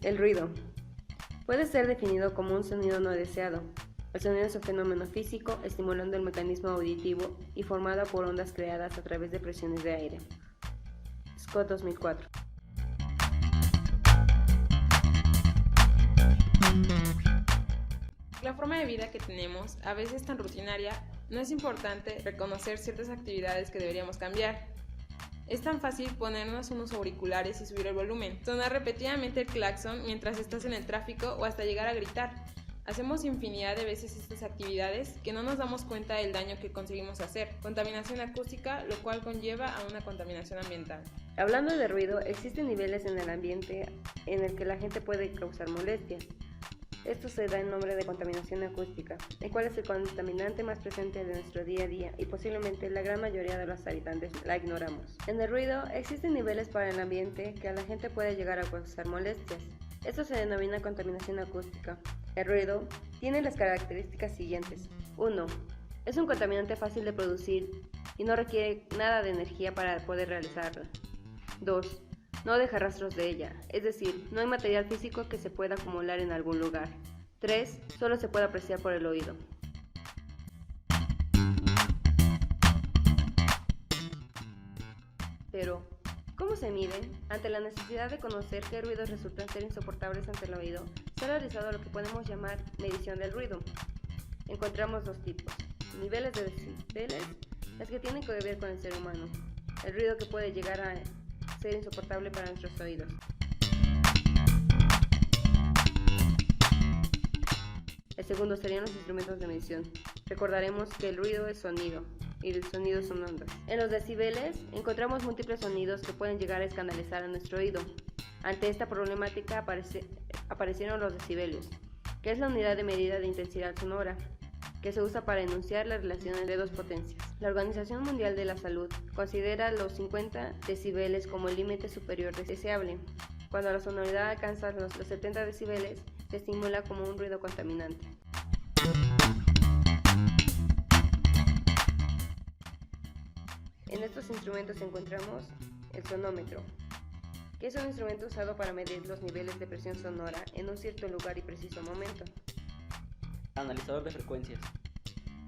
El ruido puede ser definido como un sonido no deseado. El sonido es un fenómeno físico estimulando el mecanismo auditivo y formado por ondas creadas a través de presiones de aire. Scott 2004. La forma de vida que tenemos, a veces tan rutinaria, no es importante reconocer ciertas actividades que deberíamos cambiar. Es tan fácil ponernos unos auriculares y subir el volumen, sonar repetidamente el claxon mientras estás en el tráfico o hasta llegar a gritar. Hacemos infinidad de veces estas actividades que no nos damos cuenta del daño que conseguimos hacer. Contaminación acústica, lo cual conlleva a una contaminación ambiental. Hablando de ruido, existen niveles en el ambiente en el que la gente puede causar molestias. Esto se da en nombre de contaminación acústica, el cual es el contaminante más presente de nuestro día a día y posiblemente la gran mayoría de los habitantes la ignoramos. En el ruido existen niveles para el ambiente que a la gente puede llegar a causar molestias. Esto se denomina contaminación acústica. El ruido tiene las características siguientes. 1. Es un contaminante fácil de producir y no requiere nada de energía para poder realizarlo. 2. No deja rastros de ella, es decir, no hay material físico que se pueda acumular en algún lugar. 3. Solo se puede apreciar por el oído. Pero, ¿cómo se mide? Ante la necesidad de conocer qué ruidos resultan ser insoportables ante el oído, se ha realizado lo que podemos llamar medición del ruido. Encontramos dos tipos: niveles de decibeles, las que tienen que ver con el ser humano, el ruido que puede llegar a ser insoportable para nuestros oídos. El segundo serían los instrumentos de medición. Recordaremos que el ruido es sonido y el sonido son ondas. En los decibeles encontramos múltiples sonidos que pueden llegar a escandalizar a nuestro oído. Ante esta problemática aparecieron los decibelios, que es la unidad de medida de intensidad sonora, que se usa para enunciar las relaciones de dos potencias. La Organización Mundial de la Salud considera los 50 decibeles como el límite superior deseable. Cuando la sonoridad alcanza los 70 decibeles, se estimula como un ruido contaminante. En estos instrumentos encontramos el sonómetro, que es un instrumento usado para medir los niveles de presión sonora en un cierto lugar y preciso momento. Analizador de frecuencias.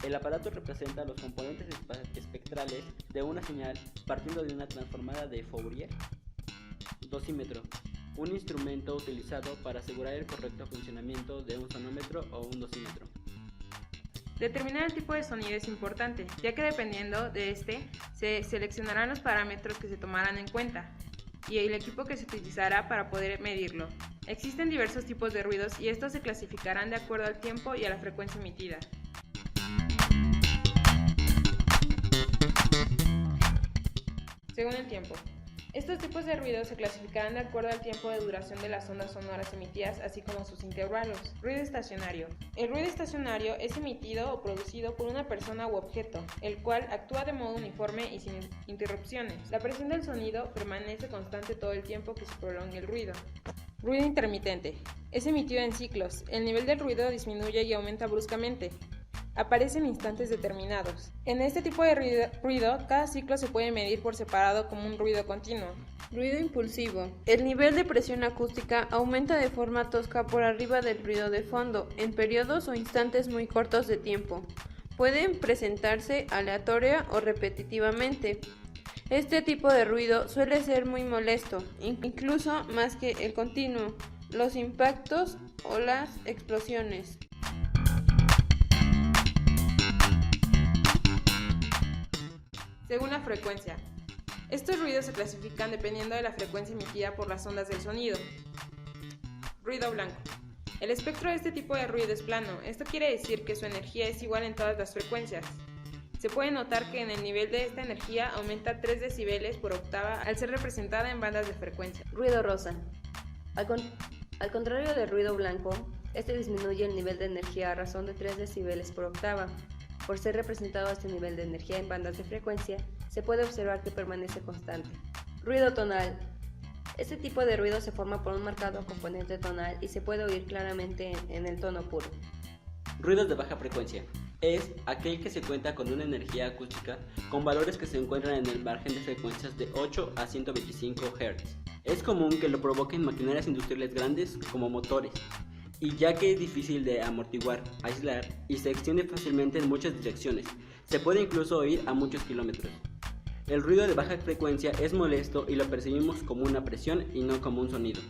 El aparato representa los componentes espectrales de una señal partiendo de una transformada de Fourier. Dosímetro. Un instrumento utilizado para asegurar el correcto funcionamiento de un sonómetro o un dosímetro. Determinar el tipo de sonido es importante, ya que dependiendo de este, se seleccionarán los parámetros que se tomarán en cuenta y el equipo que se utilizará para poder medirlo. Existen diversos tipos de ruidos y estos se clasificarán de acuerdo al tiempo y a la frecuencia emitida. Según el tiempo. Estos tipos de ruidos se clasificarán de acuerdo al tiempo de duración de las ondas sonoras emitidas, así como sus intervalos. Ruido estacionario. El ruido estacionario es emitido o producido por una persona u objeto, el cual actúa de modo uniforme y sin interrupciones. La presión del sonido permanece constante todo el tiempo que se prolongue el ruido. Ruido intermitente. Es emitido en ciclos. El nivel del ruido disminuye y aumenta bruscamente. Aparece en instantes determinados. En este tipo de ruido, cada ciclo se puede medir por separado como un ruido continuo. Ruido impulsivo. El nivel de presión acústica aumenta de forma tosca por arriba del ruido de fondo, en periodos o instantes muy cortos de tiempo. Pueden presentarse aleatoria o repetitivamente. Este tipo de ruido suele ser muy molesto, incluso más que el continuo, los impactos o las explosiones. Según la frecuencia. Estos ruidos se clasifican dependiendo de la frecuencia emitida por las ondas del sonido. Ruido blanco. El espectro de este tipo de ruido es plano. Esto quiere decir que su energía es igual en todas las frecuencias. Se puede notar que en el nivel de esta energía aumenta 3 decibeles por octava al ser representada en bandas de frecuencia. Ruido rosa. Al contrario del ruido blanco, este disminuye el nivel de energía a razón de 3 decibeles por octava. Por ser representado a este nivel de energía en bandas de frecuencia, se puede observar que permanece constante. Ruido tonal. Este tipo de ruido se forma por un marcado componente tonal y se puede oír claramente en el tono puro. Ruidos de baja frecuencia. es aquel que se cuenta con una energía acústica con valores que se encuentran en el margen de frecuencias de 8 a 125 Hz. Es común que lo provoquen maquinarias industriales grandes como motores, y ya que es difícil de amortiguar, aislar y se extiende fácilmente en muchas direcciones, se puede incluso oír a muchos kilómetros. El ruido de baja frecuencia es molesto y lo percibimos como una presión y no como un sonido.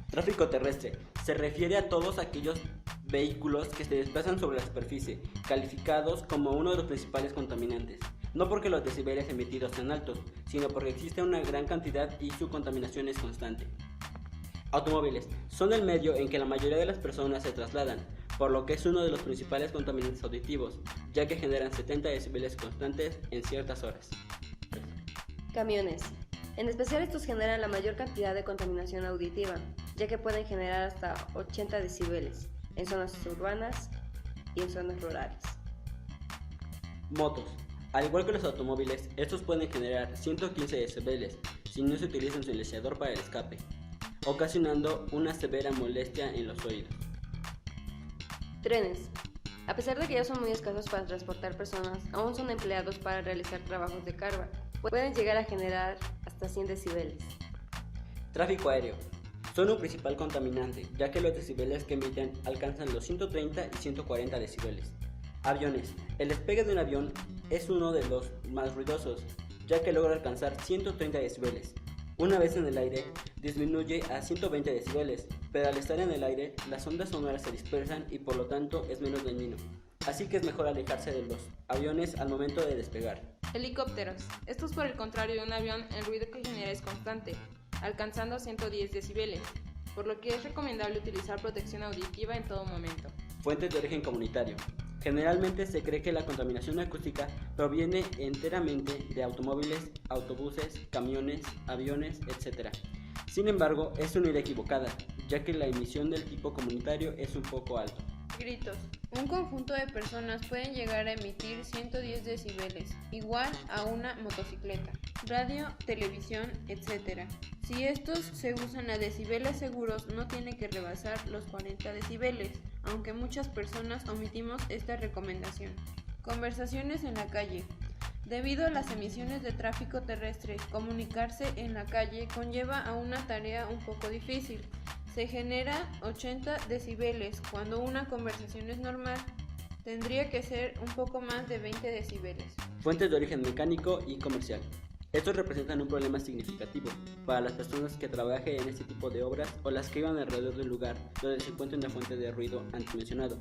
Tráfico terrestre se refiere a todos aquellos vehículos que se desplazan sobre la superficie, calificados como uno de los principales contaminantes, no porque los decibeles emitidos sean altos, sino porque existe una gran cantidad y su contaminación es constante. Automóviles son el medio en que la mayoría de las personas se trasladan, por lo que es uno de los principales contaminantes auditivos, ya que generan 70 decibeles constantes en ciertas horas. Camiones. En especial estos generan la mayor cantidad de contaminación auditiva, ya que pueden generar hasta 80 decibeles en zonas urbanas y en zonas rurales. Motos. Al igual que los automóviles, estos pueden generar 115 decibeles si no se utiliza un silenciador para el escape, ocasionando una severa molestia en los oídos. Trenes. A pesar de que ya son muy escasos para transportar personas, aún son empleados para realizar trabajos de carga. Pueden llegar a generar hasta 100 decibeles. Tráfico aéreo. Son un principal contaminante, ya que los decibeles que emiten alcanzan los 130 y 140 decibeles. Aviones. El despegue de un avión es uno de los más ruidosos, ya que logra alcanzar 130 decibeles. Una vez en el aire, disminuye a 120 decibeles, pero al estar en el aire, las ondas sonoras se dispersan y por lo tanto es menos dañino. Así que es mejor alejarse de los aviones al momento de despegar. Helicópteros. Estos, por el contrario de un avión, el ruido que genera es constante, alcanzando 110 decibeles, por lo que es recomendable utilizar protección auditiva en todo momento. Fuentes de origen comunitario. Generalmente se cree que la contaminación acústica proviene enteramente de automóviles, autobuses, camiones, aviones, etc. Sin embargo, es una idea equivocada, ya que la emisión del tipo comunitario es un poco alto. Gritos. Un conjunto de personas pueden llegar a emitir 110 decibeles, igual a una motocicleta, radio, televisión, etc. Si estos se usan a decibeles seguros, no tiene que rebasar los 40 decibeles, aunque muchas personas omitimos esta recomendación. Conversaciones en la calle. Debido a las emisiones de tráfico terrestre, comunicarse en la calle conlleva a una tarea un poco difícil. Se genera 80 decibeles cuando una conversación es normal. Tendría que ser un poco más de 20 decibeles. Fuentes de origen mecánico y comercial. Estos representan un problema significativo para las personas que trabajen en este tipo de obras o las que vivan alrededor del lugar donde se encuentre una fuente de ruido antes mencionado.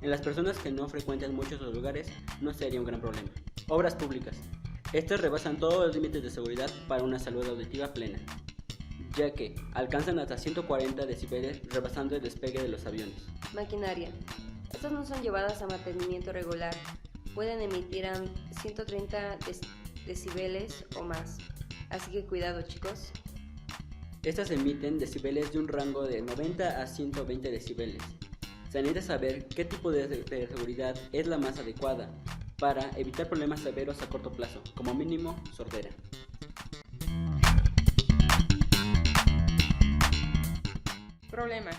En las personas que no frecuentan muchos los lugares no sería un gran problema. Obras públicas. Estas rebasan todos los límites de seguridad para una salud auditiva plena, ya que alcanzan hasta 140 decibeles rebasando el despegue de los aviones. Maquinaria. Estas no son llevadas a mantenimiento regular. Pueden emitir a 130 decibeles o más. Así que cuidado, chicos. Estas emiten decibeles de un rango de 90 a 120 decibeles. Se necesita saber qué tipo de seguridad es la más adecuada para evitar problemas severos a corto plazo, como mínimo sordera. Problemas.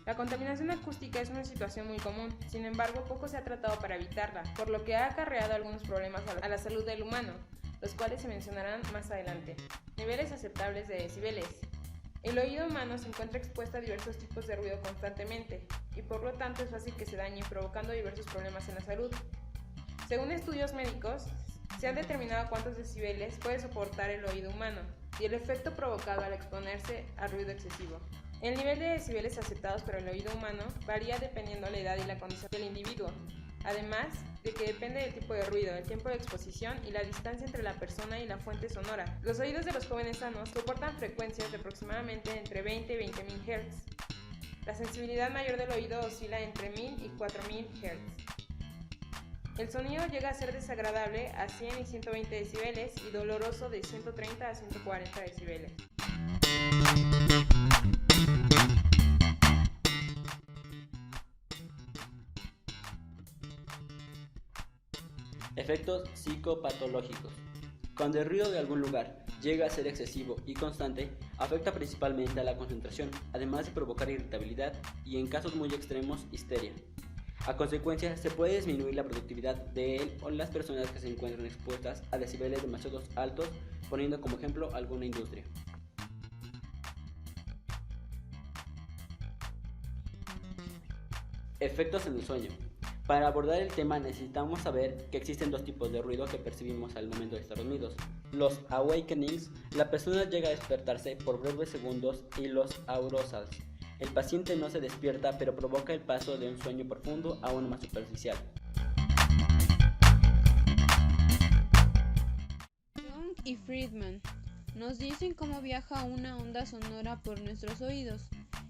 La contaminación acústica es una situación muy común, sin embargo poco se ha tratado para evitarla, por lo que ha acarreado algunos problemas a la salud del humano, los cuales se mencionarán más adelante. Niveles aceptables de decibeles. El oído humano se encuentra expuesto a diversos tipos de ruido constantemente, y por lo tanto es fácil que se dañe, provocando diversos problemas en la salud. Según estudios médicos, se han determinado cuántos decibeles puede soportar el oído humano, y el efecto provocado al exponerse al ruido excesivo. El nivel de decibeles aceptados por el oído humano varía dependiendo la edad y la condición del individuo, además de que depende del tipo de ruido, el tiempo de exposición y la distancia entre la persona y la fuente sonora. Los oídos de los jóvenes sanos soportan frecuencias de aproximadamente entre 20 y 20.000 Hz. La sensibilidad mayor del oído oscila entre 1000 y 4000 Hz. El sonido llega a ser desagradable a 100 y 120 decibeles y doloroso de 130 a 140 decibeles. Efectos psicopatológicos. Cuando el ruido de algún lugar llega a ser excesivo y constante, afecta principalmente a la concentración, además de provocar irritabilidad y, en casos muy extremos, histeria. A consecuencia, se puede disminuir la productividad de él o las personas que se encuentran expuestas a decibeles demasiado altos, poniendo como ejemplo alguna industria. Efectos en el sueño. Para abordar el tema necesitamos saber que existen dos tipos de ruido que percibimos al momento de estar dormidos. Los awakenings, la persona llega a despertarse por breves segundos, y los arousals. El paciente no se despierta, pero provoca el paso de un sueño profundo a uno más superficial. Young y Friedman nos dicen cómo viaja una onda sonora por nuestros oídos.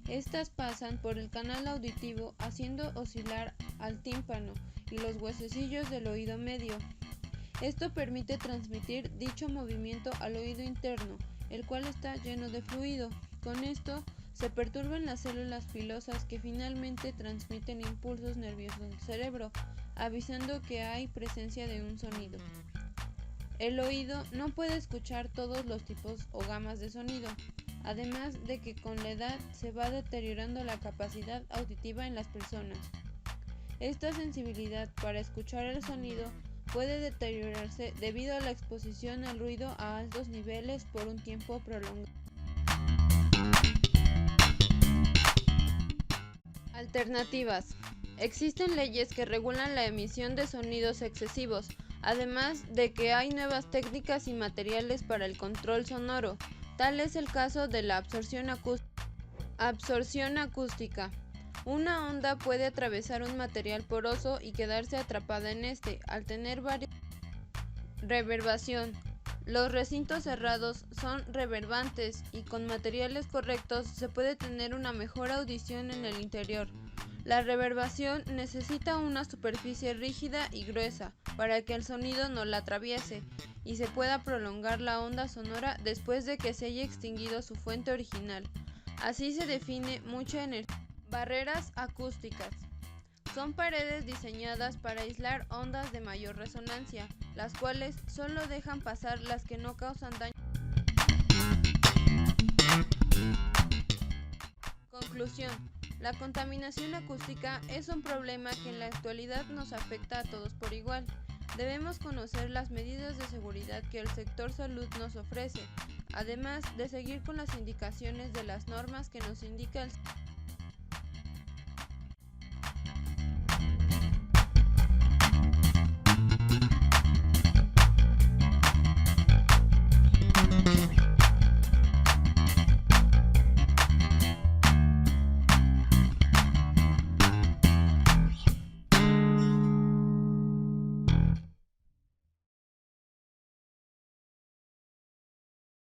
Estas pasan por el canal auditivo haciendo oscilar al tímpano y los huesecillos del oído medio. Esto permite transmitir dicho movimiento al oído interno, el cual está lleno de fluido. Con esto se perturban las células pilosas que finalmente transmiten impulsos nerviosos al cerebro, avisando que hay presencia de un sonido. El oído no puede escuchar todos los tipos o gamas de sonido, además de que con la edad se va deteriorando la capacidad auditiva en las personas. Esta sensibilidad para escuchar el sonido puede deteriorarse debido a la exposición al ruido a altos niveles por un tiempo prolongado. Alternativas. Existen leyes que regulan la emisión de sonidos excesivos, además de que hay nuevas técnicas y materiales para el control sonoro. Tal es el caso de la absorción acústica. Una onda puede atravesar un material poroso y quedarse atrapada en este, al tener varias. Reverbación. Los recintos cerrados son reverbantes y con materiales correctos se puede tener una mejor audición en el interior. La reverbación necesita una superficie rígida y gruesa para que el sonido no la atraviese y se pueda prolongar la onda sonora después de que se haya extinguido su fuente original. Así se define mucha energía. Barreras acústicas. Son paredes diseñadas para aislar ondas de mayor resonancia, las cuales solo dejan pasar las que no causan daño. Conclusión. La contaminación acústica es un problema que en la actualidad nos afecta a todos por igual. Debemos conocer las medidas de seguridad que el sector salud nos ofrece, además de seguir con las indicaciones de las normas que nos indica el